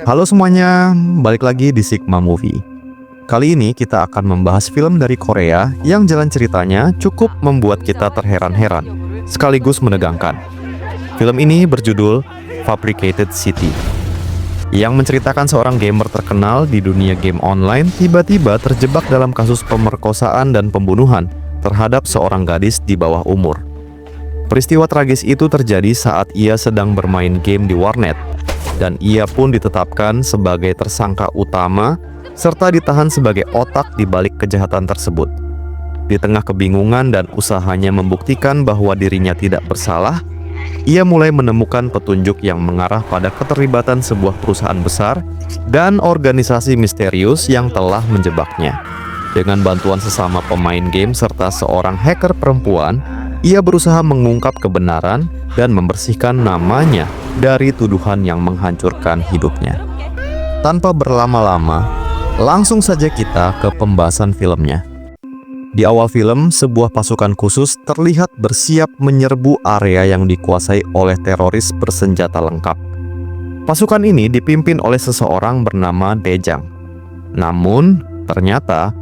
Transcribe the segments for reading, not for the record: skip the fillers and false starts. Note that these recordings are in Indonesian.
Halo semuanya, balik lagi di Sigma Movie. Kali ini kita akan membahas film dari Korea yang jalan ceritanya cukup membuat kita terheran-heran, sekaligus menegangkan. Film ini berjudul Fabricated City, yang menceritakan seorang gamer terkenal di dunia game online tiba-tiba terjebak dalam kasus pemerkosaan dan pembunuhan terhadap seorang gadis di bawah umur. Peristiwa tragis itu terjadi saat ia sedang bermain game di warnet, dan ia pun ditetapkan sebagai tersangka utama serta ditahan sebagai otak di balik kejahatan tersebut. Di tengah kebingungan dan usahanya membuktikan bahwa dirinya tidak bersalah, ia mulai menemukan petunjuk yang mengarah pada keterlibatan sebuah perusahaan besar dan organisasi misterius yang telah menjebaknya. Dengan bantuan sesama pemain game serta seorang hacker perempuan, ia berusaha mengungkap kebenaran dan membersihkan namanya dari tuduhan yang menghancurkan hidupnya. Tanpa berlama-lama, langsung saja kita ke pembahasan filmnya. Di awal film, sebuah pasukan khusus terlihat bersiap menyerbu area yang dikuasai oleh teroris bersenjata lengkap. Pasukan ini dipimpin oleh seseorang bernama Dejang. Namun, ternyata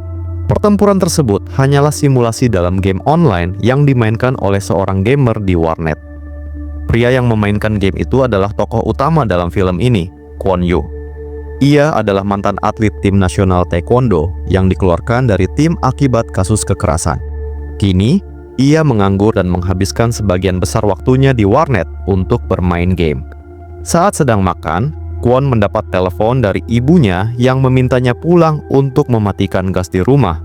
pertempuran tersebut hanyalah simulasi dalam game online yang dimainkan oleh seorang gamer di warnet. Pria yang memainkan game itu adalah tokoh utama dalam film ini, Kwon Yoo. Ia adalah mantan atlet tim nasional taekwondo yang dikeluarkan dari tim akibat kasus kekerasan. Kini, ia menganggur dan menghabiskan sebagian besar waktunya di warnet untuk bermain game. Saat sedang makan, Kwon mendapat telepon dari ibunya yang memintanya pulang untuk mematikan gas di rumah.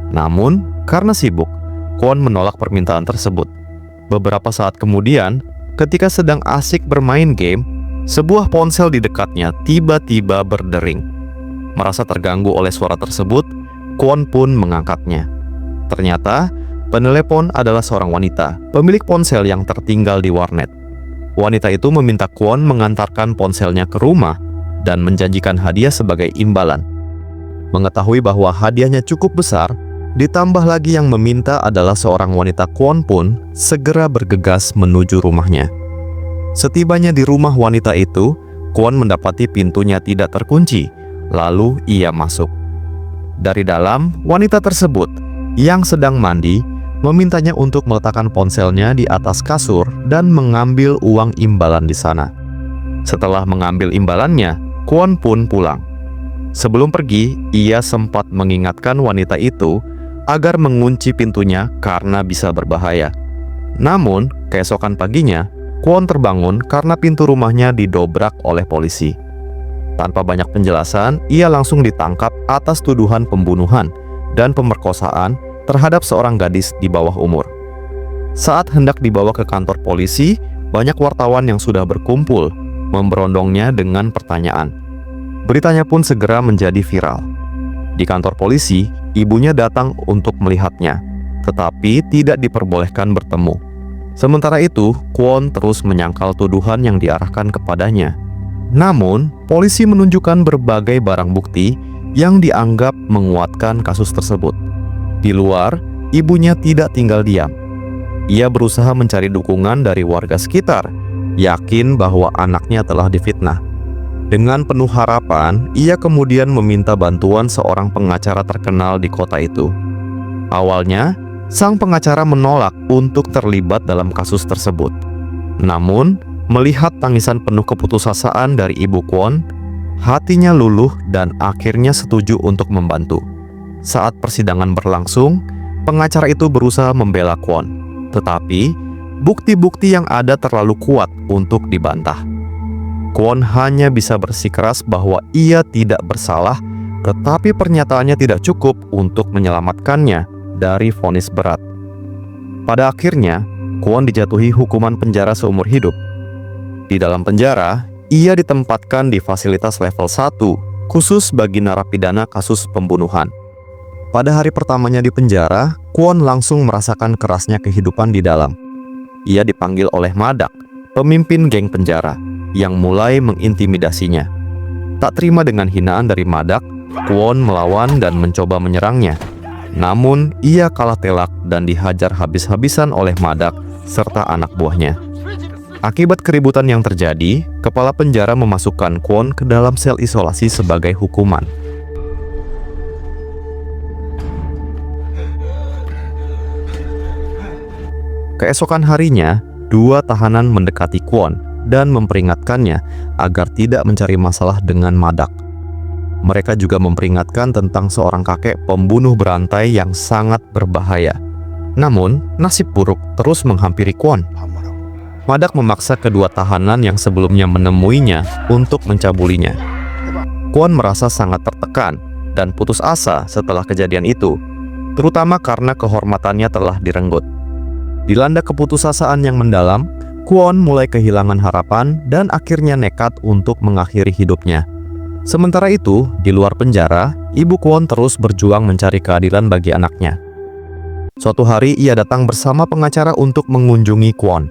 Namun, karena sibuk, Kwon menolak permintaan tersebut. Beberapa saat kemudian, ketika sedang asik bermain game, sebuah ponsel di dekatnya tiba-tiba berdering. Merasa terganggu oleh suara tersebut, Kwon pun mengangkatnya. Ternyata, penelepon adalah seorang wanita, pemilik ponsel yang tertinggal di warnet. Wanita itu meminta Kwon mengantarkan ponselnya ke rumah dan menjanjikan hadiah sebagai imbalan. Mengetahui bahwa hadiahnya cukup besar, ditambah lagi yang meminta adalah seorang wanita, Kwon pun segera bergegas menuju rumahnya. Setibanya di rumah wanita itu, Kwon mendapati pintunya tidak terkunci, lalu ia masuk. Dari dalam, wanita tersebut yang sedang mandi memintanya untuk meletakkan ponselnya di atas kasur dan mengambil uang imbalan di sana. Setelah mengambil imbalannya, Kwon pun pulang. Sebelum pergi, ia sempat mengingatkan wanita itu agar mengunci pintunya karena bisa berbahaya. Namun, keesokan paginya, Kwon terbangun karena pintu rumahnya didobrak oleh polisi. Tanpa banyak penjelasan, ia langsung ditangkap atas tuduhan pembunuhan dan pemerkosaan terhadap seorang gadis di bawah umur. Saat hendak dibawa ke kantor polisi, banyak wartawan yang sudah berkumpul memberondongnya dengan pertanyaan. Beritanya pun segera menjadi viral. Di kantor polisi, ibunya datang untuk melihatnya, tetapi tidak diperbolehkan bertemu. Sementara itu, Kwon terus menyangkal tuduhan yang diarahkan kepadanya. Namun, polisi menunjukkan berbagai barang bukti yang dianggap menguatkan kasus tersebut. Di luar, ibunya tidak tinggal diam. Ia berusaha mencari dukungan dari warga sekitar, yakin bahwa anaknya telah difitnah. Dengan penuh harapan, ia kemudian meminta bantuan seorang pengacara terkenal di kota itu. Awalnya, sang pengacara menolak untuk terlibat dalam kasus tersebut. Namun, melihat tangisan penuh keputusasaan dari ibu Kwon, hatinya luluh dan akhirnya setuju untuk membantu. Saat persidangan berlangsung, pengacara itu berusaha membela Kwon, tetapi bukti-bukti yang ada terlalu kuat untuk dibantah. Kwon hanya bisa bersikeras bahwa ia tidak bersalah, tetapi pernyataannya tidak cukup untuk menyelamatkannya dari vonis berat. Pada akhirnya, Kwon dijatuhi hukuman penjara seumur hidup. Di dalam penjara, ia ditempatkan di fasilitas level 1, khusus bagi narapidana kasus pembunuhan. Pada hari pertamanya di penjara, Kwon langsung merasakan kerasnya kehidupan di dalam. Ia dipanggil oleh Madak, pemimpin geng penjara, yang mulai mengintimidasinya. Tak terima dengan hinaan dari Madak, Kwon melawan dan mencoba menyerangnya. Namun, ia kalah telak dan dihajar habis-habisan oleh Madak serta anak buahnya. Akibat keributan yang terjadi, kepala penjara memasukkan Kwon ke dalam sel isolasi sebagai hukuman. Keesokan harinya, dua tahanan mendekati Kwon dan memperingatkannya agar tidak mencari masalah dengan Madak. Mereka juga memperingatkan tentang seorang kakek pembunuh berantai yang sangat berbahaya. Namun, nasib buruk terus menghampiri Kwon. Madak memaksa kedua tahanan yang sebelumnya menemuinya untuk mencabulinya. Kwon merasa sangat tertekan dan putus asa setelah kejadian itu, terutama karena kehormatannya telah direnggut. Dilanda keputusasaan yang mendalam, Kwon mulai kehilangan harapan dan akhirnya nekat untuk mengakhiri hidupnya. Sementara itu, di luar penjara, ibu Kwon terus berjuang mencari keadilan bagi anaknya. Suatu hari ia datang bersama pengacara untuk mengunjungi Kwon.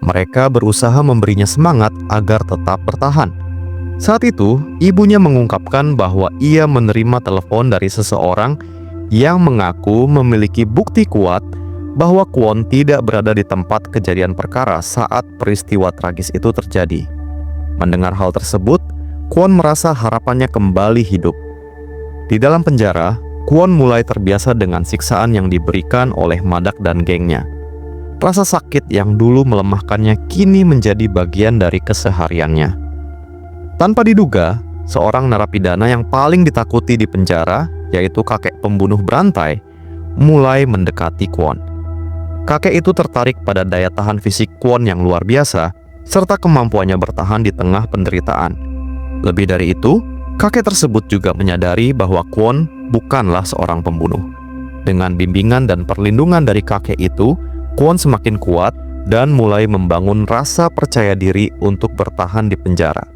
Mereka berusaha memberinya semangat agar tetap bertahan. Saat itu, ibunya mengungkapkan bahwa ia menerima telepon dari seseorang yang mengaku memiliki bukti kuat bahwa Kwon tidak berada di tempat kejadian perkara saat peristiwa tragis itu terjadi. Mendengar hal tersebut, Kwon merasa harapannya kembali hidup. Di dalam penjara, Kwon mulai terbiasa dengan siksaan yang diberikan oleh Madak dan gengnya. Rasa sakit yang dulu melemahkannya kini menjadi bagian dari kesehariannya. Tanpa diduga, seorang narapidana yang paling ditakuti di penjara, yaitu kakek pembunuh berantai, mulai mendekati Kwon. Kakek itu tertarik pada daya tahan fisik Kwon yang luar biasa, serta kemampuannya bertahan di tengah penderitaan. Lebih dari itu, kakek tersebut juga menyadari bahwa Kwon bukanlah seorang pembunuh. Dengan bimbingan dan perlindungan dari kakek itu, Kwon semakin kuat dan mulai membangun rasa percaya diri untuk bertahan di penjara.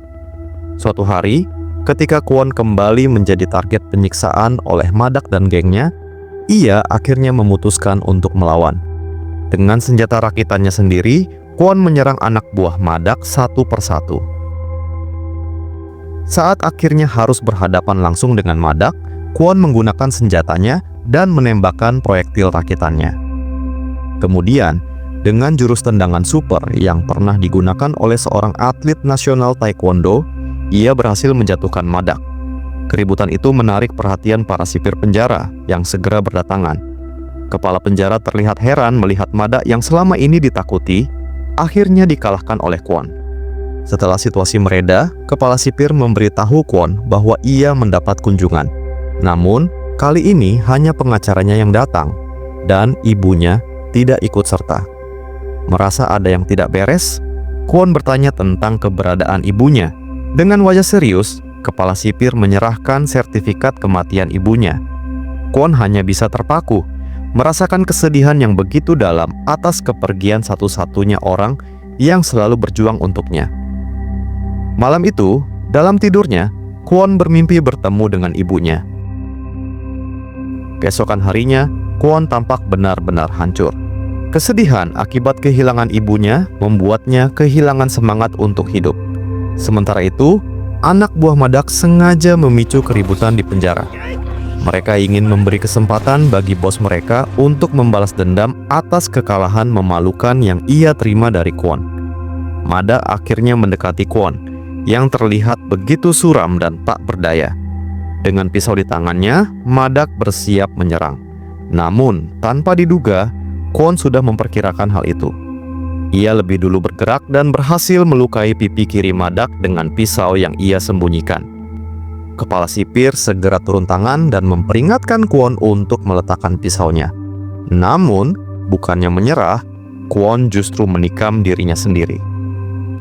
Suatu hari, ketika Kwon kembali menjadi target penyiksaan oleh Madak dan gengnya, ia akhirnya memutuskan untuk melawan. Dengan senjata rakitannya sendiri, Kwon menyerang anak buah Madak satu persatu. Saat akhirnya harus berhadapan langsung dengan Madak, Kwon menggunakan senjatanya dan menembakkan proyektil rakitannya. Kemudian, dengan jurus tendangan super yang pernah digunakan oleh seorang atlet nasional taekwondo, ia berhasil menjatuhkan Madak. Keributan itu menarik perhatian para sipir penjara yang segera berdatangan. Kepala penjara terlihat heran melihat Madak yang selama ini ditakuti, akhirnya dikalahkan oleh Kwon. Setelah situasi mereda, kepala sipir memberitahu Kwon bahwa ia mendapat kunjungan. Namun, kali ini hanya pengacaranya yang datang, dan ibunya tidak ikut serta. Merasa ada yang tidak beres, Kwon bertanya tentang keberadaan ibunya. Dengan wajah serius, kepala sipir menyerahkan sertifikat kematian ibunya. Kwon hanya bisa terpaku, merasakan kesedihan yang begitu dalam atas kepergian satu-satunya orang yang selalu berjuang untuknya. Malam itu, dalam tidurnya, Kwon bermimpi bertemu dengan ibunya. Keesokan harinya, Kwon tampak benar-benar hancur. Kesedihan akibat kehilangan ibunya membuatnya kehilangan semangat untuk hidup. Sementara itu, anak buah Madak sengaja memicu keributan di penjara. Mereka ingin memberi kesempatan bagi bos mereka untuk membalas dendam atas kekalahan memalukan yang ia terima dari Kwon. Madak akhirnya mendekati Kwon, yang terlihat begitu suram dan tak berdaya. Dengan pisau di tangannya, Madak bersiap menyerang. Namun, tanpa diduga, Kwon sudah memperkirakan hal itu. Ia lebih dulu bergerak dan berhasil melukai pipi kiri Madak dengan pisau yang ia sembunyikan. Kepala sipir segera turun tangan dan memperingatkan Kwon untuk meletakkan pisaunya. Namun, bukannya menyerah, Kwon justru menikam dirinya sendiri.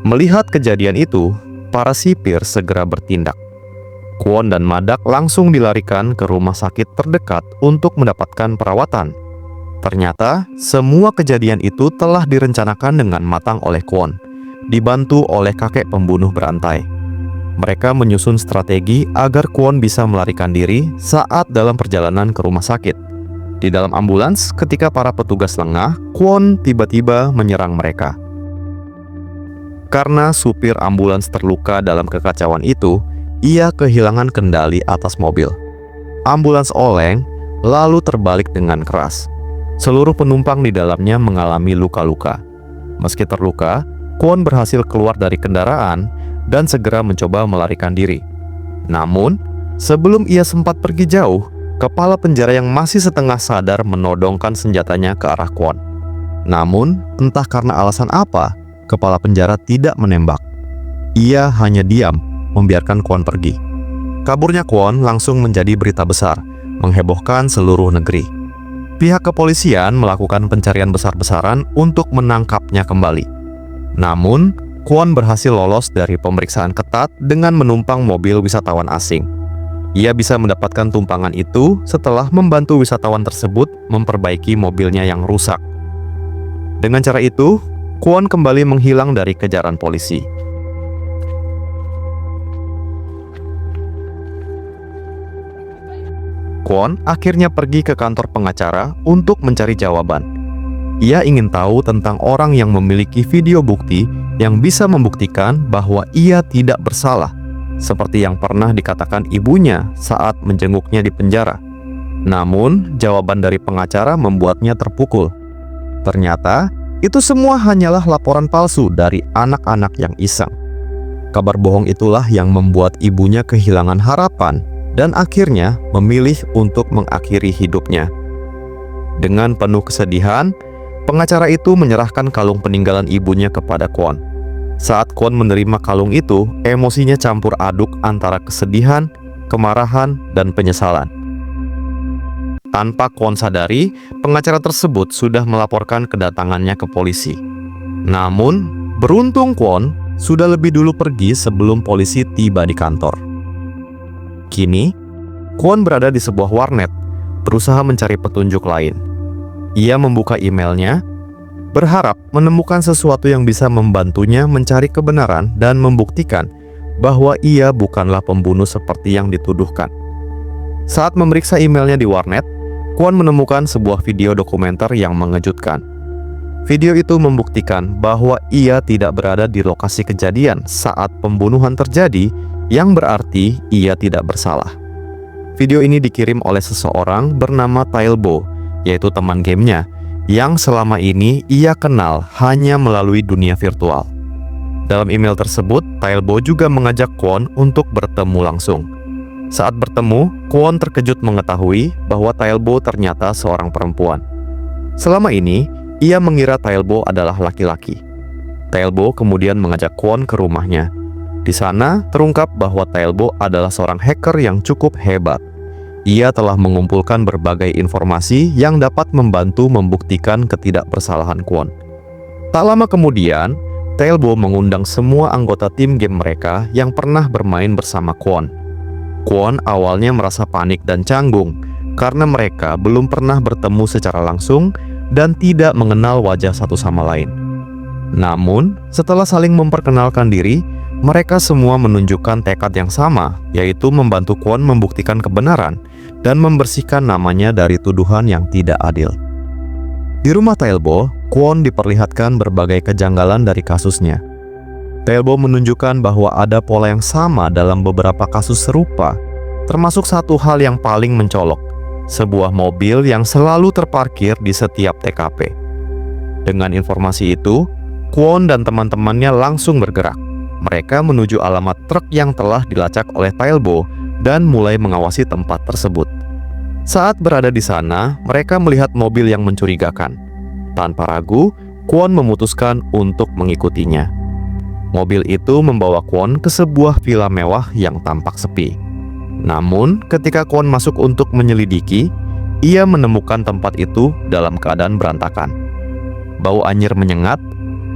Melihat kejadian itu, para sipir segera bertindak. Kwon dan Madak langsung dilarikan ke rumah sakit terdekat untuk mendapatkan perawatan. Ternyata, semua kejadian itu telah direncanakan dengan matang oleh Kwon, dibantu oleh kakek pembunuh berantai. Mereka menyusun strategi agar Kwon bisa melarikan diri saat dalam perjalanan ke rumah sakit. Di dalam ambulans, ketika para petugas lengah, Kwon tiba-tiba menyerang mereka. Karena supir ambulans terluka dalam kekacauan itu, ia kehilangan kendali atas mobil. Ambulans oleng, lalu terbalik dengan keras. Seluruh penumpang di dalamnya mengalami luka-luka. Meski terluka, Kwon berhasil keluar dari kendaraan dan segera mencoba melarikan diri. Namun, sebelum ia sempat pergi jauh, kepala penjara yang masih setengah sadar menodongkan senjatanya ke arah Kwon. Namun, entah karena alasan apa, kepala penjara tidak menembak. Ia hanya diam, membiarkan Kwon pergi. Kaburnya Kwon langsung menjadi berita besar, menghebohkan seluruh negeri. Pihak kepolisian melakukan pencarian besar-besaran untuk menangkapnya kembali. Namun, Kwon berhasil lolos dari pemeriksaan ketat dengan menumpang mobil wisatawan asing. Ia bisa mendapatkan tumpangan itu setelah membantu wisatawan tersebut memperbaiki mobilnya yang rusak. Dengan cara itu, Kwon kembali menghilang dari kejaran polisi. Kwon akhirnya pergi ke kantor pengacara untuk mencari jawaban. Ia ingin tahu tentang orang yang memiliki video bukti yang bisa membuktikan bahwa ia tidak bersalah, seperti yang pernah dikatakan ibunya saat menjenguknya di penjara. Namun, jawaban dari pengacara membuatnya terpukul. Ternyata, itu semua hanyalah laporan palsu dari anak-anak yang iseng. Kabar bohong itulah yang membuat ibunya kehilangan harapan dan akhirnya memilih untuk mengakhiri hidupnya. Dengan penuh kesedihan, pengacara itu menyerahkan kalung peninggalan ibunya kepada Kwon. Saat Kwon menerima kalung itu, emosinya campur aduk antara kesedihan, kemarahan, dan penyesalan. Tanpa Kwon sadari, pengacara tersebut sudah melaporkan kedatangannya ke polisi. Namun, beruntung Kwon sudah lebih dulu pergi sebelum polisi tiba di kantor. Kini, Kwon berada di sebuah warnet, berusaha mencari petunjuk lain. Ia membuka emailnya, berharap menemukan sesuatu yang bisa membantunya mencari kebenaran dan membuktikan bahwa ia bukanlah pembunuh seperti yang dituduhkan. Saat memeriksa emailnya di warnet, Kwon menemukan sebuah video dokumenter yang mengejutkan. Video itu membuktikan bahwa ia tidak berada di lokasi kejadian saat pembunuhan terjadi, yang berarti ia tidak bersalah. Video ini dikirim oleh seseorang bernama Tailbo, yaitu teman gamenya, yang selama ini ia kenal hanya melalui dunia virtual. Dalam email tersebut, Tailbo juga mengajak Kwon untuk bertemu langsung. Saat bertemu, Kwon terkejut mengetahui bahwa Tailbo ternyata seorang perempuan. Selama ini, ia mengira Tailbo adalah laki-laki. Tailbo kemudian mengajak Kwon ke rumahnya. Di sana, terungkap bahwa Tailbo adalah seorang hacker yang cukup hebat. Ia telah mengumpulkan berbagai informasi yang dapat membantu membuktikan ketidakbersalahan Kwon. Tak lama kemudian, Tailbo mengundang semua anggota tim game mereka yang pernah bermain bersama Kwon. Kwon awalnya merasa panik dan canggung karena mereka belum pernah bertemu secara langsung dan tidak mengenal wajah satu sama lain. Namun, setelah saling memperkenalkan diri, mereka semua menunjukkan tekad yang sama, yaitu membantu Kwon membuktikan kebenaran dan membersihkan namanya dari tuduhan yang tidak adil. Di rumah Tailbo, Kwon diperlihatkan berbagai kejanggalan dari kasusnya. Tailbo menunjukkan bahwa ada pola yang sama dalam beberapa kasus serupa, termasuk satu hal yang paling mencolok, sebuah mobil yang selalu terparkir di setiap TKP. Dengan informasi itu, Kwon dan teman-temannya langsung bergerak. Mereka menuju alamat truk yang telah dilacak oleh Tailbo dan mulai mengawasi tempat tersebut. Saat berada di sana, mereka melihat mobil yang mencurigakan. Tanpa ragu, Kwon memutuskan untuk mengikutinya. Mobil itu membawa Kwon ke sebuah villa mewah yang tampak sepi. Namun, ketika Kwon masuk untuk menyelidiki, ia menemukan tempat itu dalam keadaan berantakan. Bau anyir menyengat,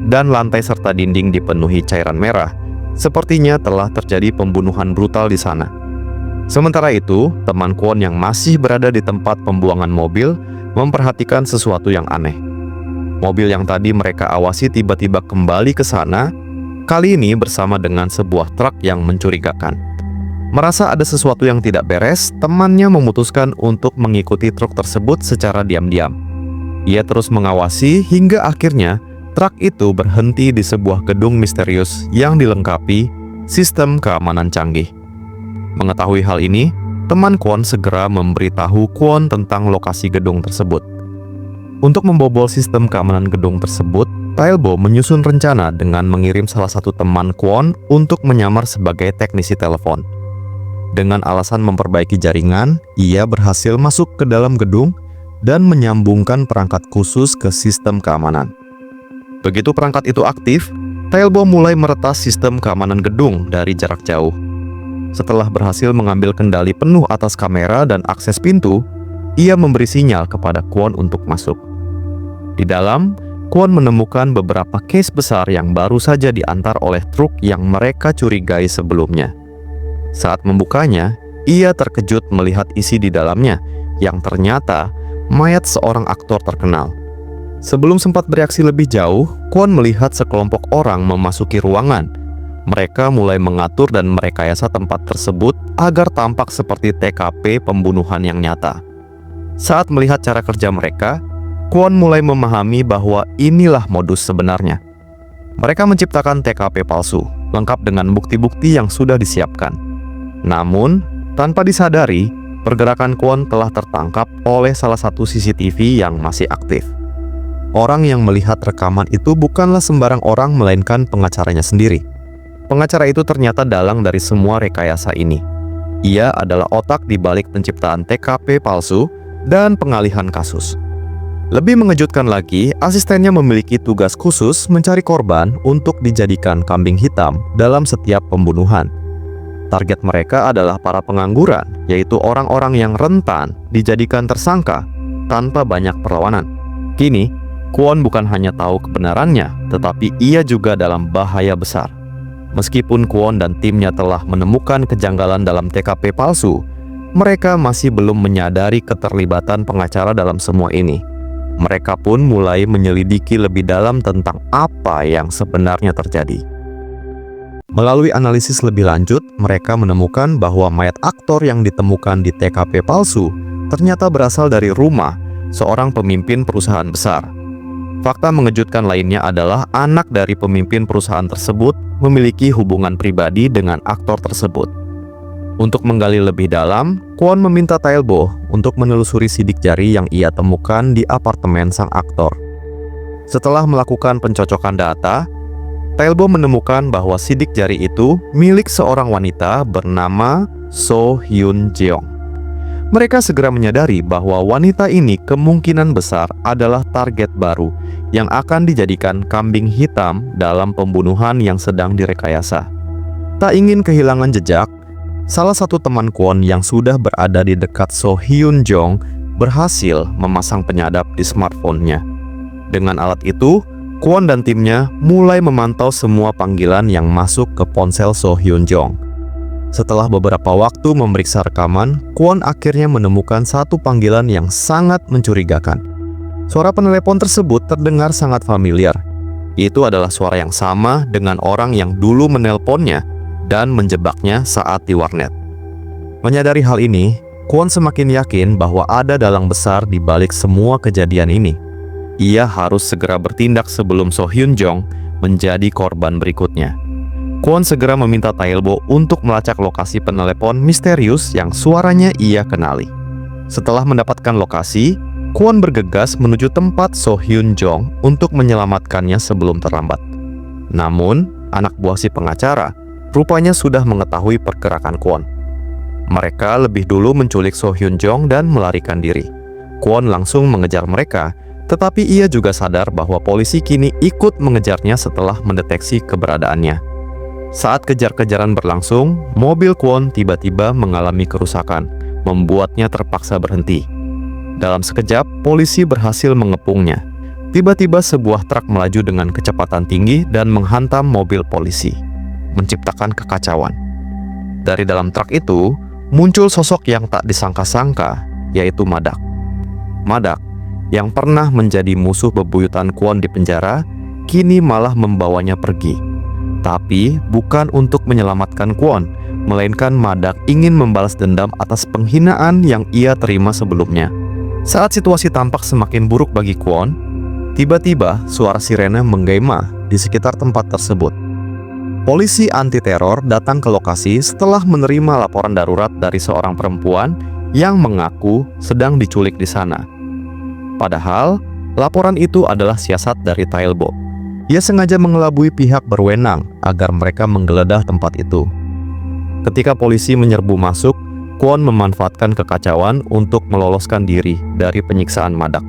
dan lantai serta dinding dipenuhi cairan merah. Sepertinya telah terjadi pembunuhan brutal di sana. Sementara itu, teman Kwon yang masih berada di tempat pembuangan mobil memperhatikan sesuatu yang aneh. Mobil yang tadi mereka awasi tiba-tiba kembali ke sana, kali ini bersama dengan sebuah truk yang mencurigakan. Merasa ada sesuatu yang tidak beres, temannya memutuskan untuk mengikuti truk tersebut secara diam-diam. Ia terus mengawasi hingga akhirnya truk itu berhenti di sebuah gedung misterius yang dilengkapi sistem keamanan canggih. Mengetahui hal ini, teman Kwon segera memberitahu Kwon tentang lokasi gedung tersebut. Untuk membobol sistem keamanan gedung tersebut, Tailbo menyusun rencana dengan mengirim salah satu teman Kwon untuk menyamar sebagai teknisi telepon. Dengan alasan memperbaiki jaringan, ia berhasil masuk ke dalam gedung dan menyambungkan perangkat khusus ke sistem keamanan. Begitu perangkat itu aktif, Tailbo mulai meretas sistem keamanan gedung dari jarak jauh. Setelah berhasil mengambil kendali penuh atas kamera dan akses pintu, ia memberi sinyal kepada Kwon untuk masuk. Di dalam, Kwon menemukan beberapa case besar yang baru saja diantar oleh truk yang mereka curigai sebelumnya. Saat membukanya, ia terkejut melihat isi di dalamnya, yang ternyata mayat seorang aktor terkenal. Sebelum sempat bereaksi lebih jauh, Kwon melihat sekelompok orang memasuki ruangan. Mereka mulai mengatur dan merekayasa tempat tersebut agar tampak seperti TKP pembunuhan yang nyata. Saat melihat cara kerja mereka, Kwon mulai memahami bahwa inilah modus sebenarnya. Mereka menciptakan TKP palsu, lengkap dengan bukti-bukti yang sudah disiapkan. Namun, tanpa disadari, pergerakan Kwon telah tertangkap oleh salah satu CCTV yang masih aktif. Orang yang melihat rekaman itu bukanlah sembarang orang, melainkan pengacaranya sendiri. Pengacara itu ternyata dalang dari semua rekayasa ini. Ia adalah otak di balik penciptaan TKP palsu dan pengalihan kasus. Lebih mengejutkan lagi, asistennya memiliki tugas khusus mencari korban untuk dijadikan kambing hitam dalam setiap pembunuhan. Target mereka adalah para pengangguran, yaitu orang-orang yang rentan dijadikan tersangka tanpa banyak perlawanan. Kini, Kwon bukan hanya tahu kebenarannya, tetapi ia juga dalam bahaya besar. Meskipun Kwon dan timnya telah menemukan kejanggalan dalam TKP palsu, mereka masih belum menyadari keterlibatan pengacara dalam semua ini. Mereka pun mulai menyelidiki lebih dalam tentang apa yang sebenarnya terjadi. Melalui analisis lebih lanjut, mereka menemukan bahwa mayat aktor yang ditemukan di TKP palsu ternyata berasal dari rumah seorang pemimpin perusahaan besar. Fakta mengejutkan lainnya adalah anak dari pemimpin perusahaan tersebut memiliki hubungan pribadi dengan aktor tersebut. Untuk menggali lebih dalam, Kwon meminta Tailbo untuk menelusuri sidik jari yang ia temukan di apartemen sang aktor. Setelah melakukan pencocokan data, Tailbo menemukan bahwa sidik jari itu milik seorang wanita bernama So Hyun Jeong. Mereka segera menyadari bahwa wanita ini kemungkinan besar adalah target baru yang akan dijadikan kambing hitam dalam pembunuhan yang sedang direkayasa. Tak ingin kehilangan jejak, salah satu teman Kwon yang sudah berada di dekat So Hyun Jeong berhasil memasang penyadap di smartphone-nya. Dengan alat itu, Kwon dan timnya mulai memantau semua panggilan yang masuk ke ponsel So Hyun Jeong. Setelah beberapa waktu memeriksa rekaman, Kwon akhirnya menemukan satu panggilan yang sangat mencurigakan. Suara penelepon tersebut terdengar sangat familiar. Itu adalah suara yang sama dengan orang yang dulu menelponnya dan menjebaknya saat di warnet. Menyadari hal ini, Kwon semakin yakin bahwa ada dalang besar di balik semua kejadian ini. Ia harus segera bertindak sebelum So Hyun Jeong menjadi korban berikutnya. Kwon segera meminta Tailbo untuk melacak lokasi penelepon misterius yang suaranya ia kenali. Setelah mendapatkan lokasi, Kwon bergegas menuju tempat So Hyun Jeong untuk menyelamatkannya sebelum terlambat. Namun, anak buah si pengacara rupanya sudah mengetahui pergerakan Kwon. Mereka lebih dulu menculik So Hyun Jeong dan melarikan diri. Kwon langsung mengejar mereka, tetapi ia juga sadar bahwa polisi kini ikut mengejarnya setelah mendeteksi keberadaannya. Saat kejar-kejaran berlangsung, mobil Kwon tiba-tiba mengalami kerusakan, membuatnya terpaksa berhenti. Dalam sekejap, polisi berhasil mengepungnya. Tiba-tiba sebuah truk melaju dengan kecepatan tinggi dan menghantam mobil polisi, menciptakan kekacauan. Dari dalam truk itu, muncul sosok yang tak disangka-sangka, yaitu Madak. Madak, yang pernah menjadi musuh bebuyutan Kwon di penjara, kini malah membawanya pergi. Tapi bukan untuk menyelamatkan Kwon, melainkan Madak ingin membalas dendam atas penghinaan yang ia terima sebelumnya. Saat situasi tampak semakin buruk bagi Kwon, tiba-tiba suara sirene menggema di sekitar tempat tersebut. Polisi anti-teror datang ke lokasi setelah menerima laporan darurat dari seorang perempuan yang mengaku sedang diculik di sana. Padahal, laporan itu adalah siasat dari Tailbo. Ia sengaja mengelabui pihak berwenang agar mereka menggeledah tempat itu. Ketika polisi menyerbu masuk, Kwon memanfaatkan kekacauan untuk meloloskan diri dari penyiksaan Madak.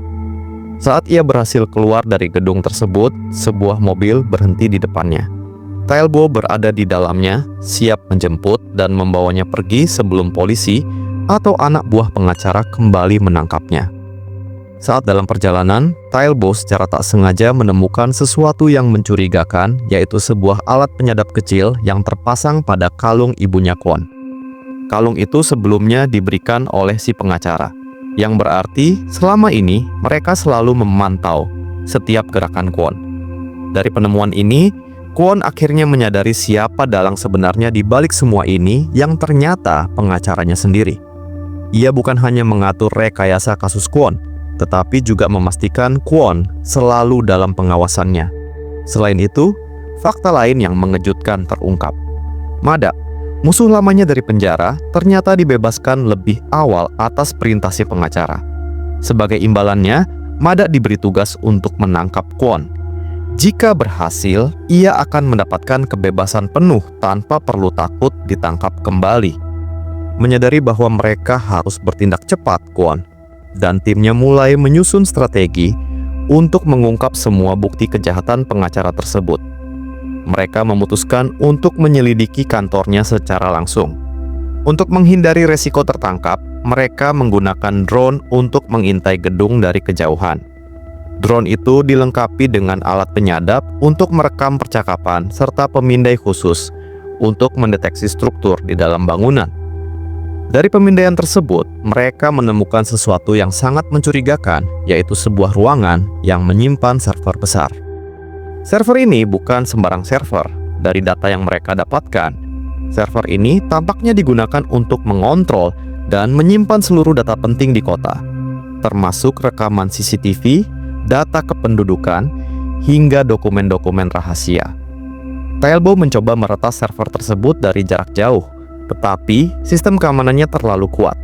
Saat ia berhasil keluar dari gedung tersebut, sebuah mobil berhenti di depannya. Tailbo berada di dalamnya, siap menjemput dan membawanya pergi sebelum polisi atau anak buah pengacara kembali menangkapnya. Saat dalam perjalanan, Tailbo secara tak sengaja menemukan sesuatu yang mencurigakan, yaitu sebuah alat penyadap kecil yang terpasang pada kalung ibunya Kwon. Kalung itu sebelumnya diberikan oleh si pengacara, yang berarti selama ini mereka selalu memantau setiap gerakan Kwon. Dari penemuan ini, Kwon akhirnya menyadari siapa dalang sebenarnya di balik semua ini, yang ternyata pengacaranya sendiri. Ia bukan hanya mengatur rekayasa kasus Kwon, tetapi juga memastikan Kwon selalu dalam pengawasannya. Selain itu, fakta lain yang mengejutkan terungkap. Madak, musuh lamanya dari penjara, ternyata dibebaskan lebih awal atas perintah si pengacara. Sebagai imbalannya, Madak diberi tugas untuk menangkap Kwon. Jika berhasil, ia akan mendapatkan kebebasan penuh tanpa perlu takut ditangkap kembali. Menyadari bahwa mereka harus bertindak cepat, Kwon dan timnya mulai menyusun strategi untuk mengungkap semua bukti kejahatan pengacara tersebut. Mereka memutuskan untuk menyelidiki kantornya secara langsung. Untuk menghindari resiko tertangkap, mereka menggunakan drone untuk mengintai gedung dari kejauhan. Drone itu dilengkapi dengan alat penyadap untuk merekam percakapan serta pemindai khusus untuk mendeteksi struktur di dalam bangunan. Dari pemindaian tersebut, mereka menemukan sesuatu yang sangat mencurigakan, yaitu sebuah ruangan yang menyimpan server besar. Server ini bukan sembarang server. Dari data yang mereka dapatkan, server ini tampaknya digunakan untuk mengontrol dan menyimpan seluruh data penting di kota, termasuk rekaman CCTV, data kependudukan, hingga dokumen-dokumen rahasia. Tailbo mencoba meretas server tersebut dari jarak jauh, tetapi sistem keamanannya terlalu kuat.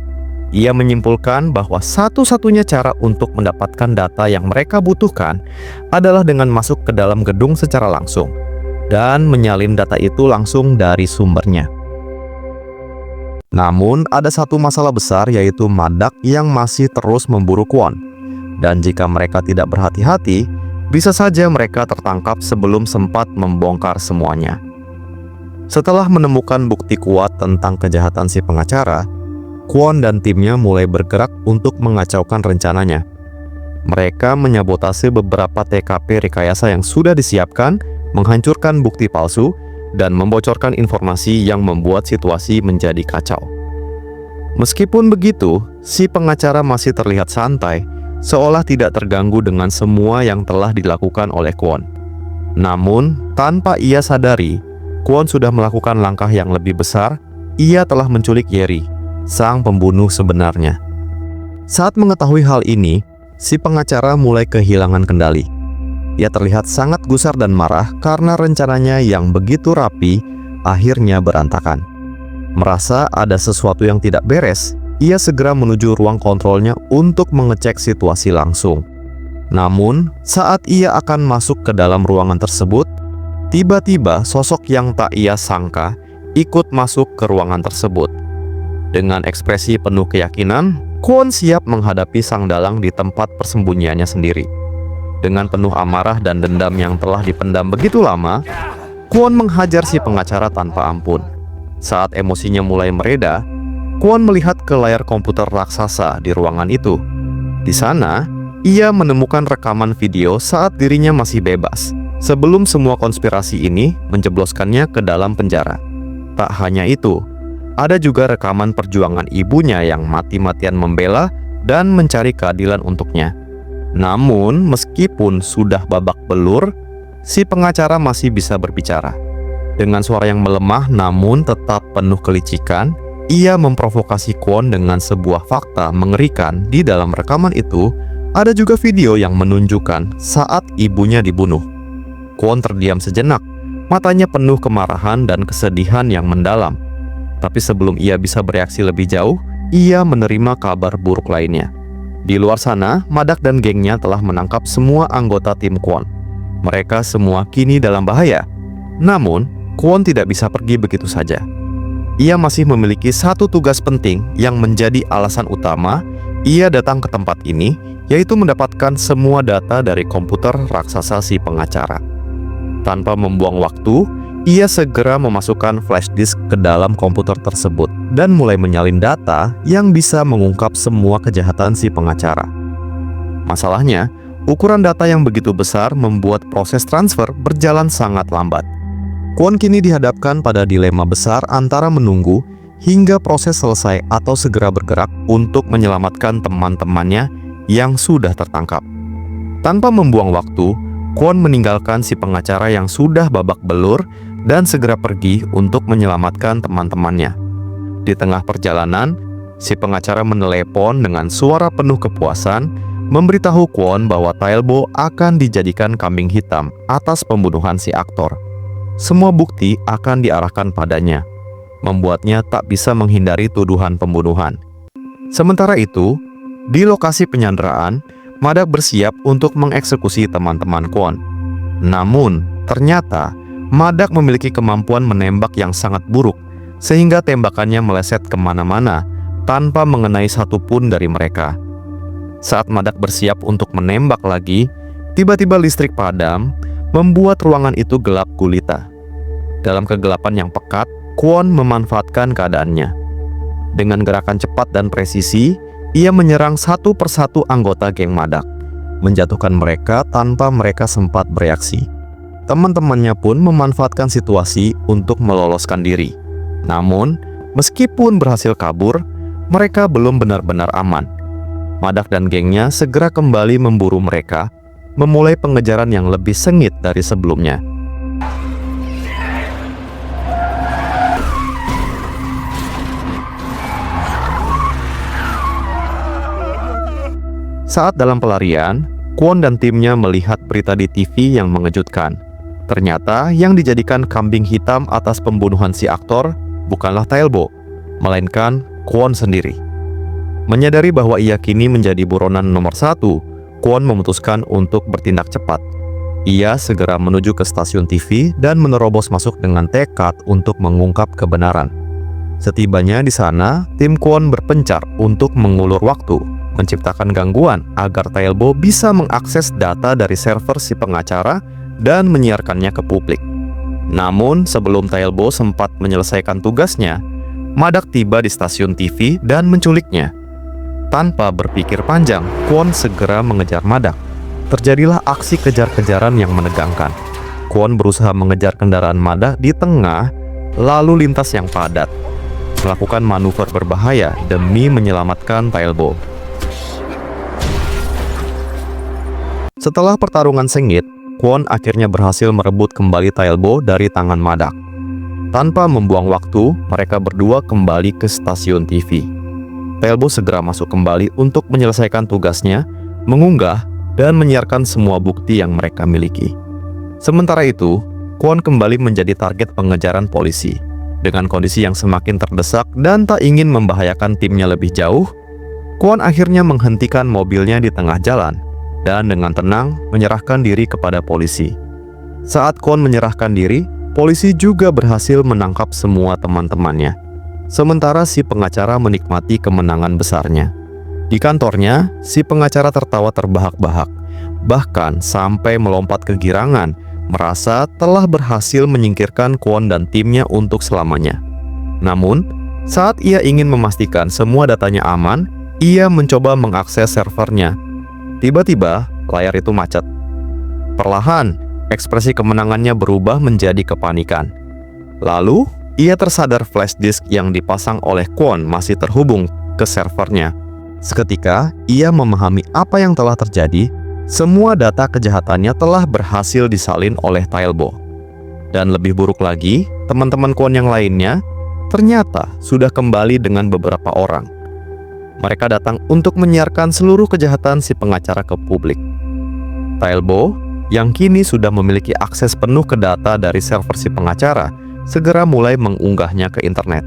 Ia menyimpulkan bahwa satu-satunya cara untuk mendapatkan data yang mereka butuhkan adalah dengan masuk ke dalam gedung secara langsung dan menyalin data itu langsung dari sumbernya. Namun, ada satu masalah besar, yaitu Madak yang masih terus memburu Kwon. Dan jika mereka tidak berhati-hati, bisa saja mereka tertangkap sebelum sempat membongkar semuanya. Setelah menemukan bukti kuat tentang kejahatan si pengacara, Kwon dan timnya mulai bergerak untuk mengacaukan rencananya. Mereka menyabotase beberapa TKP rekayasa yang sudah disiapkan, menghancurkan bukti palsu, dan membocorkan informasi yang membuat situasi menjadi kacau. Meskipun begitu, si pengacara masih terlihat santai, seolah tidak terganggu dengan semua yang telah dilakukan oleh Kwon. Namun, tanpa ia sadari, Kwon sudah melakukan langkah yang lebih besar. Ia telah menculik Yeri, sang pembunuh sebenarnya. Saat mengetahui hal ini, si pengacara mulai kehilangan kendali. Ia terlihat sangat gusar dan marah karena rencananya yang begitu rapi akhirnya berantakan. Merasa ada sesuatu yang tidak beres, ia segera menuju ruang kontrolnya untuk mengecek situasi langsung. Namun, saat ia akan masuk ke dalam ruangan tersebut, tiba-tiba sosok yang tak ia sangka ikut masuk ke ruangan tersebut. Dengan ekspresi penuh keyakinan, Kwon siap menghadapi sang dalang di tempat persembunyiannya sendiri. Dengan penuh amarah dan dendam yang telah dipendam begitu lama, Kwon menghajar si pengacara tanpa ampun. Saat emosinya mulai mereda, Kwon melihat ke layar komputer raksasa di ruangan itu. Di sana, ia menemukan rekaman video saat dirinya masih bebas, sebelum semua konspirasi ini menjebloskannya ke dalam penjara. Tak hanya itu, ada juga rekaman perjuangan ibunya yang mati-matian membela dan mencari keadilan untuknya. Namun, meskipun sudah babak belur, si pengacara masih bisa berbicara. Dengan suara yang melemah namun tetap penuh kelicikan, ia memprovokasi Kwon dengan sebuah fakta mengerikan. Di dalam rekaman itu, ada juga video yang menunjukkan saat ibunya dibunuh. Kwon terdiam sejenak, matanya penuh kemarahan dan kesedihan yang mendalam. Tapi sebelum ia bisa bereaksi lebih jauh, ia menerima kabar buruk lainnya. Di luar sana, Madak dan gengnya telah menangkap semua anggota tim Kwon. mereka semua kini dalam bahaya. Namun, Kwon tidak bisa pergi begitu saja. Ia masih memiliki satu tugas penting yang menjadi alasan utama ia datang ke tempat ini, yaitu mendapatkan semua data dari komputer raksasa si pengacara. Tanpa membuang waktu, ia segera memasukkan flash disk ke dalam komputer tersebut dan mulai menyalin data yang bisa mengungkap semua kejahatan si pengacara. Masalahnya, ukuran data yang begitu besar membuat proses transfer berjalan sangat lambat. Kwon kini dihadapkan pada dilema besar antara menunggu hingga proses selesai atau segera bergerak untuk menyelamatkan teman-temannya yang sudah tertangkap. Tanpa membuang waktu, Kwon meninggalkan si pengacara yang sudah babak belur dan segera pergi untuk menyelamatkan teman-temannya. Di tengah perjalanan, si pengacara menelepon dengan suara penuh kepuasan, memberitahu Kwon bahwa Tailbo akan dijadikan kambing hitam atas pembunuhan si aktor. Semua bukti akan diarahkan padanya, membuatnya tak bisa menghindari tuduhan pembunuhan. Sementara itu, di lokasi penyanderaan, Madak bersiap untuk mengeksekusi teman-teman Kwon. Namun, ternyata Madak memiliki kemampuan menembak yang sangat buruk, sehingga tembakannya meleset kemana-mana tanpa mengenai satupun dari mereka. Saat Madak bersiap untuk menembak lagi, tiba-tiba listrik padam, membuat ruangan itu gelap gulita. Dalam kegelapan yang pekat, Kwon memanfaatkan keadaannya. Dengan gerakan cepat dan presisi, ia menyerang satu persatu anggota geng Madak, menjatuhkan mereka tanpa mereka sempat bereaksi. Teman-temannya pun memanfaatkan situasi untuk meloloskan diri. Namun, meskipun berhasil kabur, mereka belum benar-benar aman. Madak dan gengnya segera kembali memburu mereka, memulai pengejaran yang lebih sengit dari sebelumnya. Saat dalam pelarian, Kwon dan timnya melihat berita di TV yang mengejutkan. Ternyata yang dijadikan kambing hitam atas pembunuhan si aktor bukanlah Tailbo, melainkan Kwon sendiri. Menyadari bahwa ia kini menjadi buronan nomor 1, Kwon memutuskan untuk bertindak cepat. Ia segera menuju ke stasiun TV dan menerobos masuk dengan tekad untuk mengungkap kebenaran. Setibanya di sana, tim Kwon berpencar untuk mengulur waktu, menciptakan gangguan agar Tailbo bisa mengakses data dari server si pengacara dan menyiarkannya ke publik. Namun, sebelum Tailbo sempat menyelesaikan tugasnya, Madak tiba di stasiun TV dan menculiknya. Tanpa berpikir panjang, Kwon segera mengejar Madak. Terjadilah aksi kejar-kejaran yang menegangkan. Kwon berusaha mengejar kendaraan Madak di tengah lalu lintas yang padat, melakukan manuver berbahaya demi menyelamatkan Tailbo. Setelah pertarungan sengit, Kwon akhirnya berhasil merebut kembali Tailbo dari tangan Madak. Tanpa membuang waktu, mereka berdua kembali ke stasiun TV. Tailbo segera masuk kembali untuk menyelesaikan tugasnya, mengunggah, dan menyiarkan semua bukti yang mereka miliki. Sementara itu, Kwon kembali menjadi target pengejaran polisi. Dengan kondisi yang semakin terdesak dan tak ingin membahayakan timnya lebih jauh, Kwon akhirnya menghentikan mobilnya di tengah jalan dan dengan tenang menyerahkan diri kepada polisi. Saat Kwon menyerahkan diri, polisi juga berhasil menangkap semua teman-temannya. Sementara si pengacara menikmati kemenangan besarnya. Di kantornya, si pengacara tertawa terbahak-bahak, bahkan sampai melompat kegirangan, merasa telah berhasil menyingkirkan Kwon dan timnya untuk selamanya. Namun, saat ia ingin memastikan semua datanya aman, ia mencoba mengakses servernya. Tiba-tiba, layar itu macet. Perlahan, ekspresi kemenangannya berubah menjadi kepanikan. Lalu, ia tersadar flash disk yang dipasang oleh Kwon masih terhubung ke servernya. Seketika, ia memahami apa yang telah terjadi. Semua data kejahatannya telah berhasil disalin oleh Tailbo. Dan lebih buruk lagi, teman-teman Kwon yang lainnya ternyata sudah kembali dengan beberapa orang. Mereka datang untuk menyiarkan seluruh kejahatan si pengacara ke publik. Tailbo, yang kini sudah memiliki akses penuh ke data dari server si pengacara, segera mulai mengunggahnya ke internet.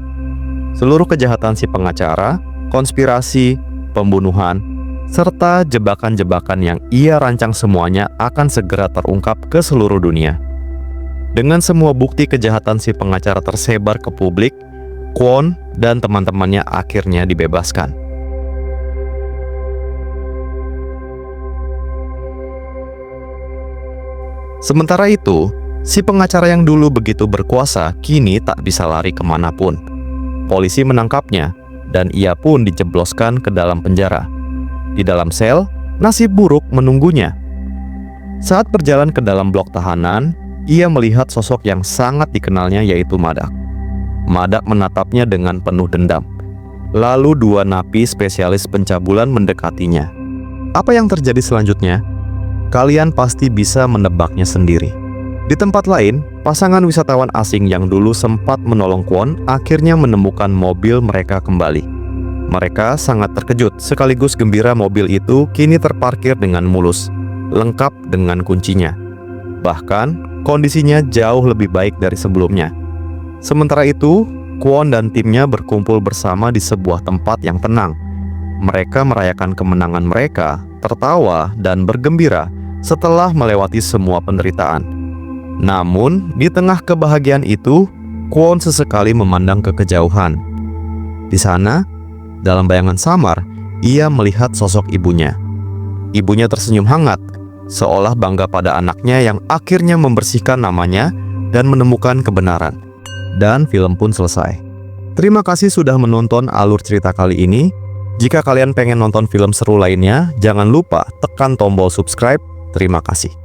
Seluruh kejahatan si pengacara, konspirasi, pembunuhan, serta jebakan-jebakan yang ia rancang semuanya akan segera terungkap ke seluruh dunia. Dengan semua bukti kejahatan si pengacara tersebar ke publik, Kwon dan teman-temannya akhirnya dibebaskan. Sementara itu, si pengacara yang dulu begitu berkuasa kini tak bisa lari kemanapun. Polisi menangkapnya, dan ia pun dijebloskan ke dalam penjara. Di dalam sel, nasib buruk menunggunya. Saat berjalan ke dalam blok tahanan, ia melihat sosok yang sangat dikenalnya, yaitu Madak. Madak menatapnya dengan penuh dendam. Lalu dua napi spesialis pencabulan mendekatinya. Apa yang terjadi selanjutnya? Kalian pasti bisa menebaknya sendiri. Di tempat lain, pasangan wisatawan asing yang dulu sempat menolong Kwon akhirnya menemukan mobil mereka kembali. Mereka sangat terkejut sekaligus gembira mobil itu kini terparkir dengan mulus, lengkap dengan kuncinya. Bahkan, kondisinya jauh lebih baik dari sebelumnya. Sementara itu, Kwon dan timnya berkumpul bersama di sebuah tempat yang tenang. Mereka merayakan kemenangan mereka, tertawa dan bergembira setelah melewati semua penderitaan. Namun, di tengah kebahagiaan itu, Kwon sesekali memandang ke kejauhan. Di sana, dalam bayangan samar, ia melihat sosok ibunya. Ibunya tersenyum hangat, seolah bangga pada anaknya yang akhirnya membersihkan namanya dan menemukan kebenaran. Dan film pun selesai. Terima kasih sudah menonton alur cerita kali ini. Jika kalian pengen nonton film seru lainnya, jangan lupa tekan tombol subscribe. Terima kasih.